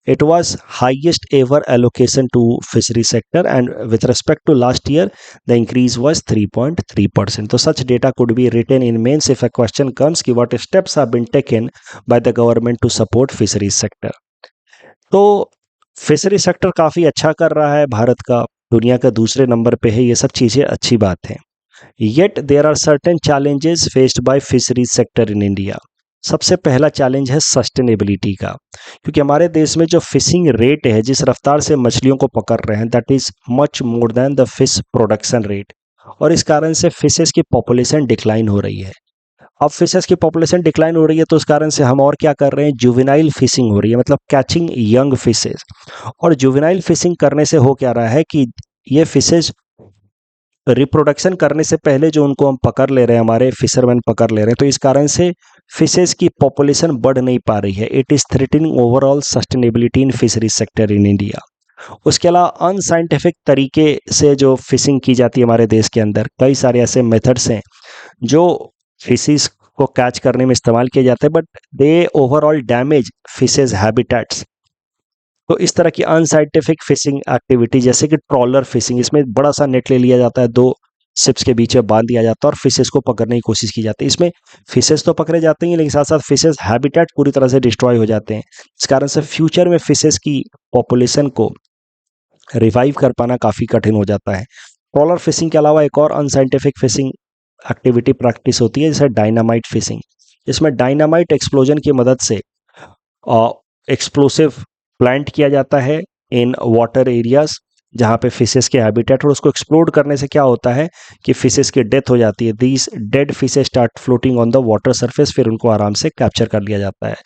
It was highest ever allocation to fishery sector and with respect to last year the increase was 3.3%. तो such data could be written in mains if a question comes कि what steps have been taken by the government to support fishery sector. तो fishery sector काफी अच्छा कर रहा है, भारत का दुनिया का दूसरे नंबर पे है, ये सब चीजें अच्छी बात है। Yet there are certain challenges faced by fisheries sector in India. सबसे पहला चैलेंज है सस्टेनेबिलिटी का, क्योंकि हमारे देश में जो फिशिंग रेट है, जिस रफ्तार से मछलियों को पकड़ रहे हैं, that is much more than the fish production rate, और इस कारण से फिशेस की पॉपुलेशन डिक्लाइन हो रही है। अब फिशेस की पॉपुलेशन डिक्लाइन हो रही है तो उस कारण से हम और क्या कर रहे हैं, जुवेनाइल फिशिंग हो रही है, मतलब कैचिंग यंग फिशेस। और जुवेनाइल फिशिंग करने से हो क्या रहा है कि ये फिशेज रिप्रोडक्शन करने से पहले जो उनको हम पकड़ ले रहे हैं, हमारे फिशरमैन पकड़ ले रहे हैं, तो इस कारण से फिशेज की पॉपुलेशन बढ़ नहीं पा रही है। It is threatening overall sustainability in fisheries sector in India. उसके अलावा अनसाइंटिफिक तरीके से जो फिशिंग की जाती है हमारे देश के अंदर, कई सारे ऐसे मेथड्स हैं जो फिशेज को कैच करने में इस्तेमाल किए जाते हैं, but they overall damage fishes habitats. तो इस तरह की अनसाइंटिफिक फिशिंग एक्टिविटी जैसे कि ट्रॉलर फिशिंग, इसमें बड़ा सा नेट ले लिया जाता है, दो शिप्स के बीच में बांध दिया जाता है और फिशेस को पकड़ने की कोशिश की जाती है। इसमें फिशेस तो पकड़े जाते हैं लेकिन साथ साथ फिशेस हैबिटेट पूरी तरह से डिस्ट्रॉय हो जाते हैं। इस कारण से फ्यूचर में फिशेस की पॉपुलेशन को रिवाइव कर पाना काफ़ी कठिन हो जाता है। ट्रॉलर फिशिंग के अलावा एक और अनसाइंटिफिक फिशिंग एक्टिविटी प्रैक्टिस होती है जैसे डायनामाइट फिशिंग। इसमें डायनामाइट एक्सप्लोजन की मदद से एक्सप्लोसिव प्लांट किया जाता है इन वाटर एरियाज जहाँ पे फिशेस के हैबिटेट, और उसको एक्सप्लोड करने से क्या होता है कि फिशेस की डेथ हो जाती है। These dead fishes start floating on the water surface, फिर उनको आराम से कैप्चर कर लिया जाता है,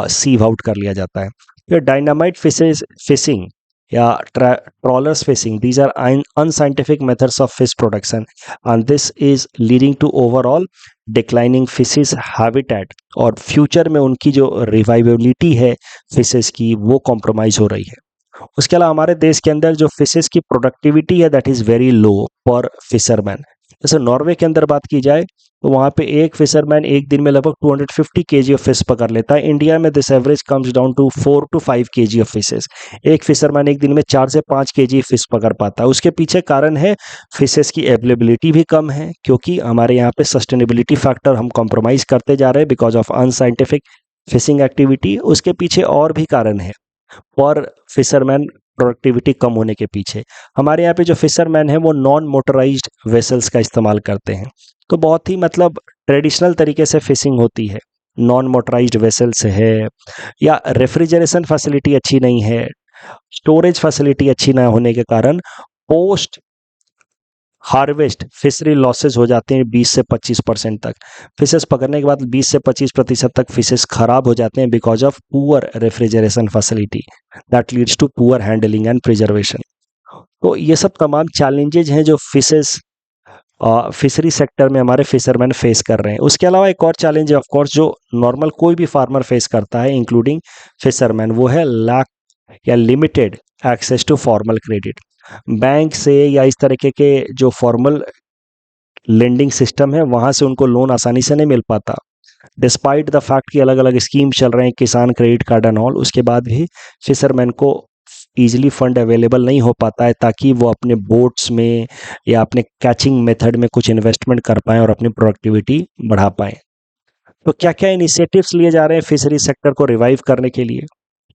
सीव आउट कर लिया जाता है। ये डायनामाइट फिशेस फिशिंग या trawlers fishing, these are unscientific methods of fish production and this is leading to overall declining fishes habitat, और फ्यूचर में उनकी जो रिवाइवेबिलिटी है फिशेस की वो कॉम्प्रोमाइज हो रही है। उसके अलावा हमारे देश के अंदर जो फिशेस की प्रोडक्टिविटी है that is very low for fisherman. जैसे नॉर्वे के अंदर बात की जाए तो वहाँ पे एक फिशरमैन एक दिन में लगभग 250 केजी ऑफ फिश पकड़ लेता है। इंडिया में this average comes down to 4 to 5 KG of fishes. एक फिशरमैन एक दिन में 4 से 5 केजी फिश पकड़ पाता है। उसके पीछे कारण है फिशेस की अवेलेबिलिटी भी कम है, क्योंकि हमारे यहाँ पे सस्टेनेबिलिटी फैक्टर हम कॉम्प्रोमाइज़ करते जा रहे हैं because of unscientific fishing activity. उसके पीछे और भी कारण है और फिशरमैन प्रोडक्टिविटी कम होने के पीछे। हमारे यहाँ पे जो फिशरमैन है वो नॉन मोटराइज्ड वेसल्स का इस्तेमाल करते हैं, तो बहुत ही मतलब ट्रेडिशनल तरीके से फिशिंग होती है। नॉन मोटराइज्ड वेसल्स है, या रेफ्रिजरेशन फैसिलिटी अच्छी नहीं है, स्टोरेज फैसिलिटी अच्छी ना होने के कारण पोस्ट हार्वेस्ट फिशरी लॉसेज हो जाते हैं 20 से 25% तक। फिशेस पकड़ने के बाद 20 से 25% तक फिशेस खराब हो जाते हैं because of poor refrigeration facility that leads to poor handling and preservation. तो ये सब तमाम चैलेंजेज हैं जो फिशरी सेक्टर में हमारे फिशरमैन फेस कर रहे हैं। उसके अलावा एक और चैलेंज है ऑफ कोर्स जो नॉर्मल कोई भी फार्मर फेस करता है इंक्लूडिंग फिशरमैन, वो है लैक या limited access to formal credit. Bank से या इस तरीके के जो फॉर्मल लेंडिंग सिस्टम है वहाँ से उनको लोन आसानी से नहीं मिल पाता, डिस्पाइट द फैक्ट कि अलग अलग स्कीम चल रहे हैं, किसान क्रेडिट कार्ड एंड ऑल। उसके बाद भी फिशरमैन को ईजिली फंड अवेलेबल नहीं हो पाता है ताकि वो अपने बोट्स में या अपने कैचिंग मेथड में कुछ इन्वेस्टमेंट कर पाएँ और अपनी प्रोडक्टिविटी बढ़ा पाएँ। तो क्या क्या इनिशिएटिव्स लिए जा रहे हैं फिशरी सेक्टर को रिवाइव करने के लिए?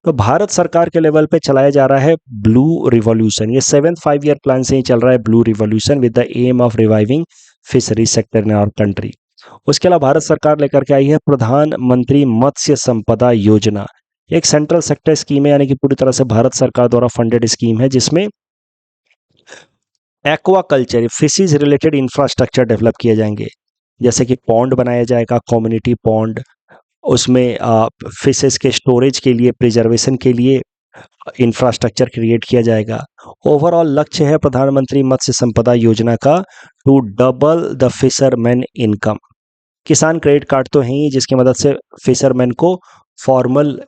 तो भारत सरकार के लेवल पे चलाया जा रहा है ब्लू रिवॉल्यूशन। ये 7th 5-year प्लान से ही चल रहा है blue revolution with the aim of reviving fishery sector in our country. उसके अलावा भारत सरकार लेकर के आई है प्रधानमंत्री मत्स्य संपदा योजना। एक सेंट्रल सेक्टर स्कीम है, यानी कि पूरी तरह से भारत सरकार द्वारा फंडेड स्कीम है जिसमें aquaculture fishes related infrastructure develop किए जाएंगे, जैसे कि पॉन्ड बनाया जाएगा, कम्युनिटी पॉन्ड, उसमें फिशेस के स्टोरेज के लिए, प्रिजर्वेशन के लिए इंफ्रास्ट्रक्चर क्रिएट किया जाएगा। ओवरऑल लक्ष्य है प्रधानमंत्री मत्स्य संपदा योजना का to double the fisherman income. Kisan credit card तो है ही जिसकी मदद से फिशरमैन को फॉर्मल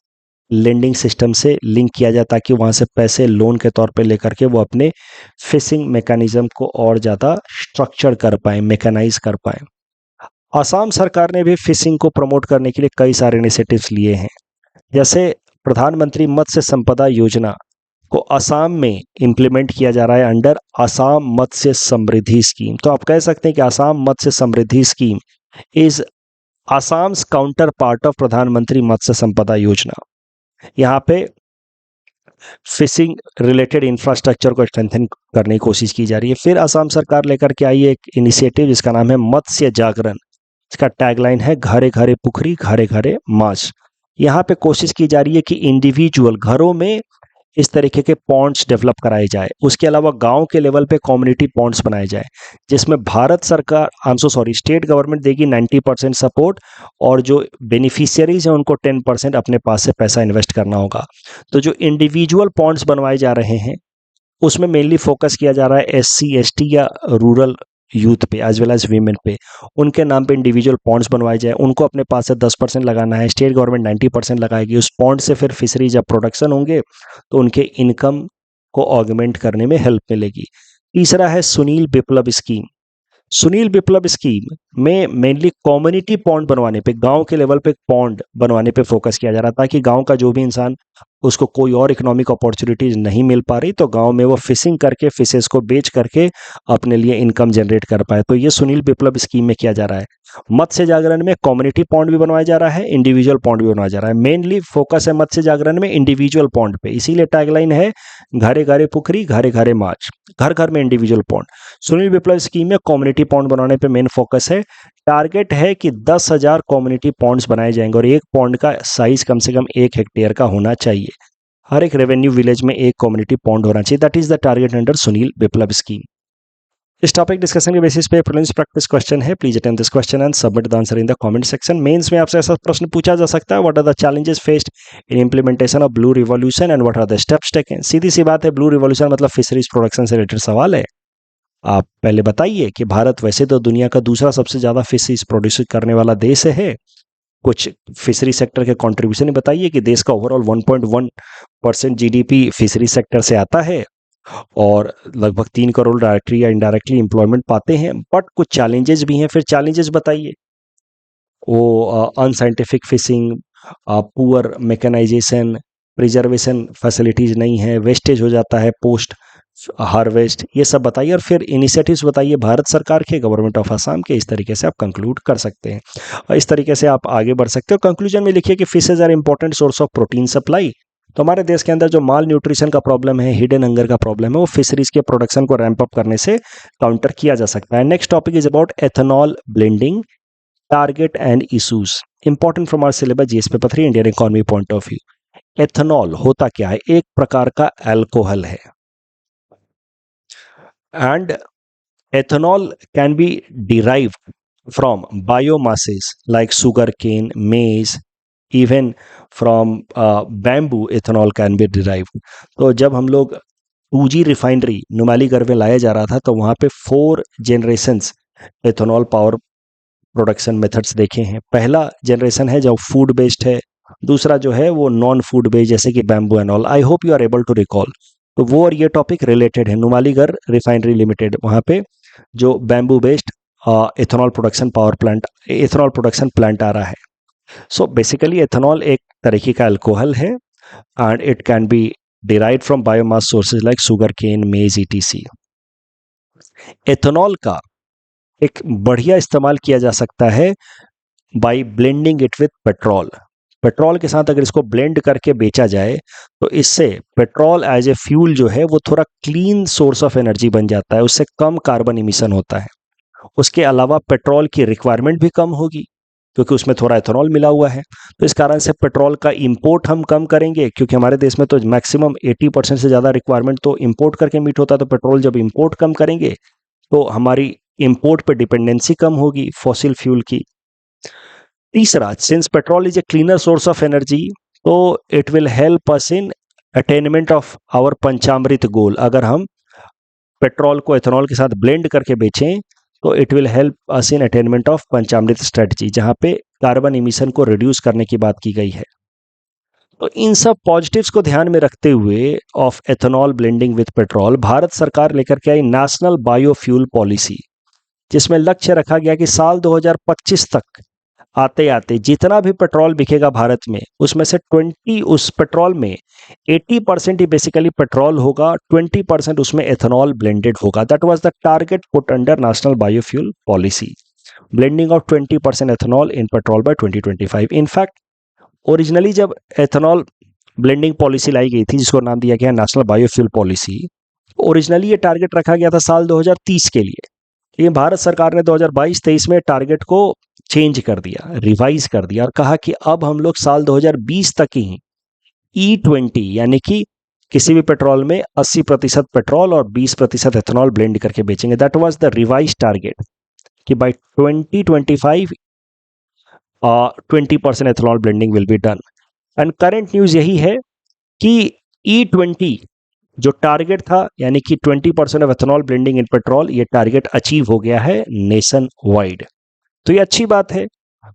लेंडिंग सिस्टम से लिंक किया जाए ताकि वहाँ से पैसे लोन के तौर पे लेकर के वो अपने फिशिंग मैकेनिज्म को और ज़्यादा स्ट्रक्चर कर पाएँ, मैकेनाइज कर पाएँ। असम सरकार ने भी फिशिंग को प्रमोट करने के लिए कई सारे इनिशिएटिव्स लिए हैं, जैसे प्रधानमंत्री मत्स्य संपदा योजना को असम में इम्प्लीमेंट किया जा रहा है अंडर असम मत्स्य समृद्धि स्कीम। तो आप कह सकते हैं कि Assam Matsya Samriddhi scheme is Assam's counterpart of Pradhan Mantri Matsya Sampada Yojana. यहाँ पे फिशिंग रिलेटेड इंफ्रास्ट्रक्चर को स्ट्रेंथन करने की कोशिश की जा रही है। फिर असम सरकार लेकर के आई एक इनिशिएटिव जिसका नाम है मत्स्य जागरण। इसका टैगलाइन है घरे घरे पुखरी घरे घरे माछ। यहाँ पे कोशिश की जा रही है कि इंडिविजुअल घरों में इस तरीके के पॉन्ड्स डेवलप कराए जाए। उसके अलावा गांव के लेवल पे कम्युनिटी पॉन्ड्स बनाए जाए जिसमें भारत सरकार स्टेट गवर्नमेंट देगी 90% सपोर्ट और जो बेनिफिशियरीज हैं उनको 10% अपने पास से पैसा इन्वेस्ट करना होगा। तो जो इंडिविजुअल पॉन्ड्स बनवाए जा रहे हैं उसमें मेनली फोकस किया जा रहा है SC ST या रूरल यूथ पे एज वेल एज वीमेन पे। उनके नाम पे इंडिविजुअल पॉन्ड्स बनवाए जाए, उनको अपने पास से 10% लगाना है, स्टेट गवर्नमेंट 90% लगाएगी। उस पॉन्ड से फिर फिशरी जब प्रोडक्शन होंगे तो उनके इनकम को ऑगमेंट करने में हेल्प मिलेगी। तीसरा है सुनील बिप्लब स्कीम। सुनील विप्लव स्कीम में मेनली कम्युनिटी पॉन्ड बनवाने पे, गांव के लेवल पे पॉन्ड बनवाने पे फोकस किया जा रहा था, ताकि गांव का जो भी इंसान, उसको कोई और इकोनॉमिक अपॉर्चुनिटीज नहीं मिल पा रही, तो गांव में वो फिशिंग करके, फिशेस को बेच करके अपने लिए इनकम जनरेट कर पाए। तो ये सुनील विप्लव स्कीम में किया जा रहा है। मत्स्य जागरण में कम्युनिटी पॉन्ड भी बनवाया जा रहा है, इंडिविजुअल पॉन्ड भी बनवाया जा रहा है। मेनली फोकस है मत्स्य जागरण में इंडिविजुअल पॉन्ड पे, इसीलिए टैगलाइन है घरे घरे पुखरी घरे घरे माछ, घर घर में individual pond. Sunil Viplav scheme में कम्युनिटी पॉन्ड बनाने पे मेन फोकस है। टारगेट है कि 10,000 कम्युनिटी पॉन्ड्स बनाए जाएंगे और एक पॉन्ड का साइज कम से कम 1 हेक्टेयर का होना चाहिए। हर एक रेवेन्यू विलेज में एक कम्युनिटी पॉन्ड होना चाहिए। That is the target under Sunil Viplav scheme. इस टॉपिक डिस्कशन के बेसिस पे प्रीलिम्स प्रैक्टिस क्वेश्चन है। Please attend this question and submit the answer in the comment section. Mains में आपसे ऐसा प्रश्न पूछा जा सकता है, what are the challenges faced in implementation of blue revolution and what are the steps taken. सीधी सी बात है, ब्लू रिवॉल्यूशन मतलब फिशरीज प्रोडक्शन से रिलेटेड सवाल है। आप पहले बताइए कि भारत वैसे तो दुनिया का दूसरा सबसे ज्यादा फिशरीज प्रोड्यूस करने वाला देश है। कुछ फिशरी सेक्टर के कंट्रीब्यूशन बताइए कि देश का ओवरऑल 1.1% जीडीपी फिशरी सेक्टर से आता है और लगभग 3 करोड़ डायरेक्टली या इनडायरेक्टली एम्प्लॉयमेंट पाते हैं। बट कुछ चैलेंजेस भी हैं, फिर चैलेंजेस बताइए। वो unscientific fishing, poor mechanisation, preservation facilities नहीं है, वेस्टेज हो जाता है पोस्ट हार्वेस्ट, ये सब बताइए। और फिर इनिशिएटिव्स बताइए भारत सरकार के, गवर्नमेंट ऑफ असम के। इस तरीके से आप कंक्लूड कर सकते हैं और इस तरीके से आप आगे बढ़ सकते हो। कंक्लूजन में लिखिए कि fishes are important source of protein supply. तो हमारे देश के अंदर जो माल न्यूट्रिशन का प्रॉब्लम है, हिडन हंगर का प्रॉब्लम है, वो फिशरीज के प्रोडक्शन को रैंप अप करने से काउंटर किया जा सकता है। Next topic is about ethanol blending, target and issues. Important from our syllabus GS paper 3 Indian economy point of view. Ethanol होता क्या है? एक प्रकार का अल्कोहल है and ethanol can be derived from biomasses like sugarcane, maize, even from bamboo ethanol can be derived। तो जब हम लोग 2G रिफाइनरी नुमालीगढ़ में लाया जा रहा था, तो वहाँ पे 4 generations ethanol power production methods देखे हैं। पहला जनरेशन है जो फूड बेस्ड है, दूसरा जो है वो नॉन फूड बेस्ड, जैसे कि bamboo and all. I hope you are able to recall. तो वो और ये टॉपिक रिलेटेड है। नुमालीगढ़ रिफाइनरी लिमिटेड, वहाँ पे जो bamboo based ethanol production power plant, ethanol production plant आ रहा है। सो बेसिकली एथेनॉल एक तरीके का अल्कोहल है and it can be derived from biomass sources like sugarcane, maize, etc. Ethanol का एक बढ़िया इस्तेमाल किया जा सकता है by blending it with petrol. Petrol के साथ अगर इसको ब्लेंड करके बेचा जाए तो इससे पेट्रोल एज ए फ्यूल जो है वो थोड़ा क्लीन सोर्स ऑफ एनर्जी बन जाता है, उससे कम कार्बन इमिशन होता है। उसके अलावा पेट्रोल की रिक्वायरमेंट भी कम होगी क्योंकि उसमें थोड़ा एथेनॉल मिला हुआ है। तो इस कारण से पेट्रोल का इंपोर्ट हम कम करेंगे, क्योंकि हमारे देश में तो मैक्सिमम 80% से ज़्यादा रिक्वायरमेंट तो इंपोर्ट करके मीट होता है। तो पेट्रोल जब इंपोर्ट कम करेंगे तो हमारी इंपोर्ट पे डिपेंडेंसी कम होगी फॉसिल फ्यूल की। तीसरा, since petrol is a cleaner source of energy, तो it will help us in attainment of our Panchamrit goal. अगर हम पेट्रोल को एथेनॉल के साथ ब्लेंड करके बेचें तो it will help us in attainment of Panchamrit strategy, जहां पे कार्बन इमिशन को रिड्यूस करने की बात की गई है। तो इन सब पॉजिटिव्स को ध्यान में रखते हुए of ethanol blending with petrol, Bharat सरकार लेकर के आई नेशनल बायोफ्यूल पॉलिसी, जिसमें लक्ष्य रखा गया कि साल 2025 तक आते आते जितना भी पेट्रोल बिकेगा भारत में, उसमें से 20 उस पेट्रोल में 80% ही बेसिकली पेट्रोल होगा, 20% उसमें एथेनॉल ब्लेंडेड होगा। That was the target put under national biofuel policy, blending of 20% ethanol in petrol by 2025। In fact originally जब एथेनॉल ब्लेंडिंग पॉलिसी लाई गई थी, जिसको नाम दिया गया नेशनल बायोफ्यूल पॉलिसी, ओरिजिनली ये टारगेट रखा गया था साल 2030 के लिए। लेकिन भारत सरकार ने 2022-23 में टारगेट को चेंज कर दिया, रिवाइज कर दिया और कहा कि अब हम लोग साल 2020 तक ही E20 यानी कि किसी भी पेट्रोल में 80% पेट्रोल और 20% एथेनॉल ब्लेंड करके बेचेंगे। That was the revise target कि by 2025 20% ethanol blending will be done. And current news यही है कि E20 जो टारगेट था, यानी कि 20% of ethanol blending in petrol, ये टारगेट अचीव हो गया है नेशन वाइड। तो ये अच्छी बात है।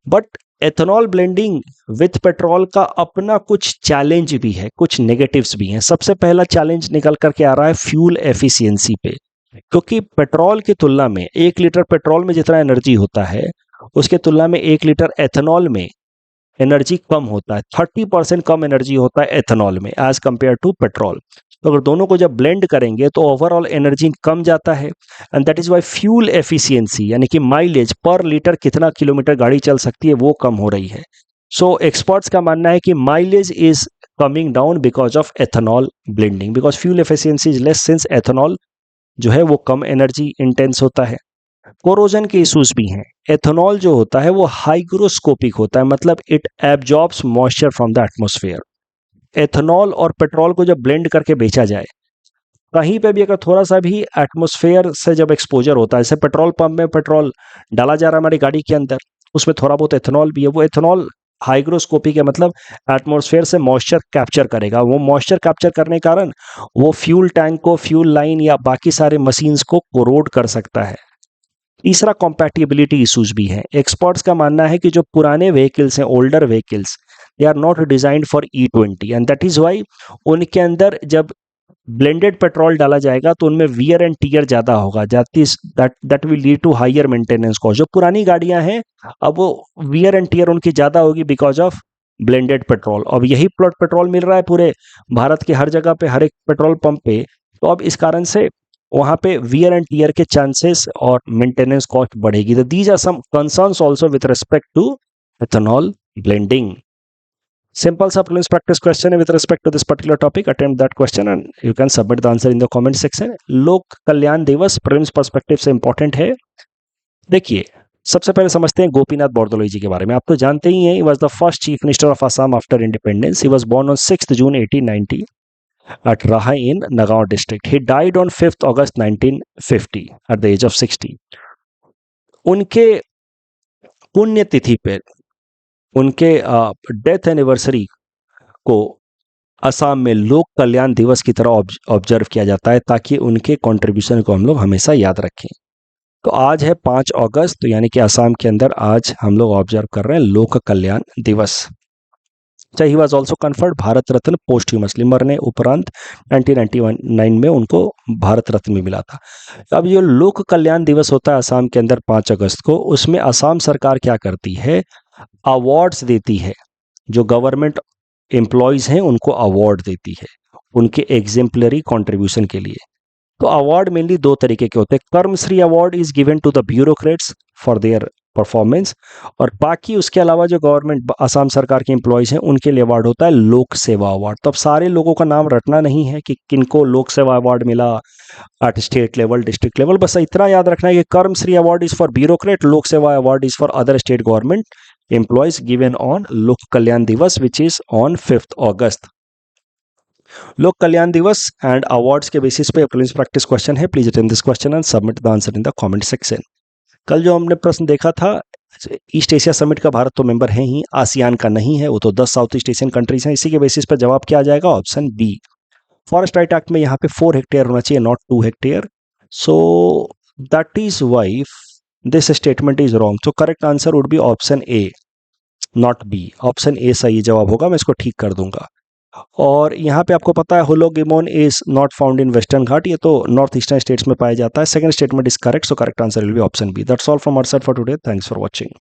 But ethanol blending with petrol का अपना कुछ चैलेंज भी है, कुछ नेगेटिव्स भी हैं। सबसे पहला चैलेंज निकल करके आ रहा है फ्यूल एफिशिएंसी पे। क्योंकि पेट्रोल की तुलना में 1 लीटर पेट्रोल में जितना एनर्जी होता है, उसके तुलना में 1 लीटर एथेनॉल में एनर्जी कम होता है। 30% कम एनर्जी होता है एथेनॉल में एज कंपेयर टू पेट्रोल। तो अगर दोनों को जब ब्लेंड करेंगे तो ओवरऑल एनर्जी कम जाता है, and that is why fuel efficiency यानी कि माइलेज पर लीटर कितना किलोमीटर गाड़ी चल सकती है वो कम हो रही है। सो एक्सपर्ट्स का मानना है कि mileage is coming down because of ethanol blending, because fuel efficiency is less since ethanol जो है वो कम एनर्जी इंटेंस होता है। कोरोजन के इश्यूज भी हैं। एथेनॉल जो होता है वो हाइग्रोस्कोपिक होता है, मतलब it absorbs moisture from the atmosphere. Ethanol और पेट्रोल को जब ब्लेंड करके बेचा जाए, कहीं पे भी अगर थोड़ा सा भी एटमॉस्फेयर से जब एक्सपोजर होता है, जैसे पेट्रोल पंप में पेट्रोल डाला जा रहा है हमारी गाड़ी के अंदर, उसमें थोड़ा बहुत एथेनॉल भी है, वो एथेनॉल हाइग्रोस्कोपिक है, मतलब एटमॉस्फेयर से मॉइस्चर कैप्चर करेगा। वो मॉइस्चर कैप्चर करने के कारण वो फ्यूल टैंक को, फ्यूल लाइन या बाकी सारे मशीन्स को कोरोड कर सकता है। तीसरा कॉम्पैटिबिलिटी इश्यूज भी हैं। एक्सपर्ट्स का मानना है कि जो पुराने व्हीकल्स हैं, older vehicles, they are not designed for E20 and that is why उनके अंदर जब ब्लेंडेड पेट्रोल डाला जाएगा तो उनमें वियर एंड टियर ज्यादा होगा, that will lead to higher maintenance cost. जो पुरानी गाड़ियां हैं अब वो वियर एंड टियर उनकी ज्यादा होगी बिकॉज ऑफ ब्लेंडेड पेट्रोल। अब यही प्लॉट पेट्रोल मिल रहा है पूरे भारत के हर जगह पे, हर एक पेट्रोल पंप पे, तो अब इस कारण से वहां पे वियर एंड टियर के चांसेस और मेंटेनेंस कॉस्ट बढ़ेगी। तो these are some concerns also with respect to ethanol blending. Simple prelims practice question with respect to this particular topic. Attempt that question and you can submit the answer in the comment section. लोक कल्याण दिवस prelims perspective से important है। देखिए, सबसे पहले समझते हैं गोपीनाथ बोरदोलोई जी के बारे में। आप तो जानते ही हैं, he was the first chief minister of Assam after independence. He was born on 6th June 1890 at Raha in Nagaon district. He died on 5th August 1950 at the age of 60. उनके पुण्यतिथि पर, उनके डेथ एनिवर्सरी को असम में लोक कल्याण दिवस की तरह ऑब्जर्व किया जाता है, ताकि उनके कंट्रीब्यूशन को हम लोग हमेशा याद रखें। तो आज है 5 अगस्त, तो यानी कि असम के अंदर आज हम लोग ऑब्जर्व कर रहे हैं लोक कल्याण दिवस। अच्छा, he was also conferred Bharat Ratna posthumously, मरने उपरांत 1999 में उनको भारत रत्न भी मिला था। अब ये लोक कल्याण दिवस होता है असम के अंदर 5 अगस्त को, उसमें असम सरकार क्या करती है, अवार्ड्स देती है। जो गवर्नमेंट एम्प्लॉयज हैं उनको अवार्ड देती है उनके एग्जेम्पलरी कंट्रीब्यूशन के लिए। तो अवार्ड मेनली 2 तरीके के होते हैं। Karmashree award is given to the bureaucrats for their performance, और बाकी उसके अलावा जो गवर्नमेंट असम सरकार के एम्प्लॉयज हैं उनके लिए अवार्ड होता है लोक सेवा अवार्ड। तो अब सारे लोगों का नाम रटना नहीं है कि किनको लोक सेवा अवार्ड मिला at state level, district level, बस इतना याद रखना है कि Karmashree award is for bureaucrat, Lok Seva award is for other state government employees given on Lok Kalyan Divas, which is on 5th August. लोक कल्याण दिवस एंड अवार्ड्स के बेसिस पे प्रीलिम्स प्रैक्टिस क्वेश्चन है। Please attend this question and submit the answer in the comment section. कल जो हमने प्रश्न देखा था, ईस्ट एशिया समिट का भारत तो मेंबर है ही, आसियान का नहीं है, वो तो 10 साउथ ईस्ट एशियन कंट्रीज हैं। इसी के बेसिस पर जवाब क्या आ जाएगा, option B. Forest right act में यहाँ पे 4 हेक्टेयर होना चाहिए, not 2 hectare. So that is why this statement is wrong. तो correct answer would be option A, not B. Option A सही जवाब होगा, मैं इसको ठीक कर दूंगा। और यहाँ पे आपको पता है hoolock gibbon is not found in Western Ghat, ये तो नॉर्थ ईस्टर्न स्टेट्स में पाया जाता है। Second statement is correct, so correct answer will be option B. That's all from our side for today. Thanks for watching.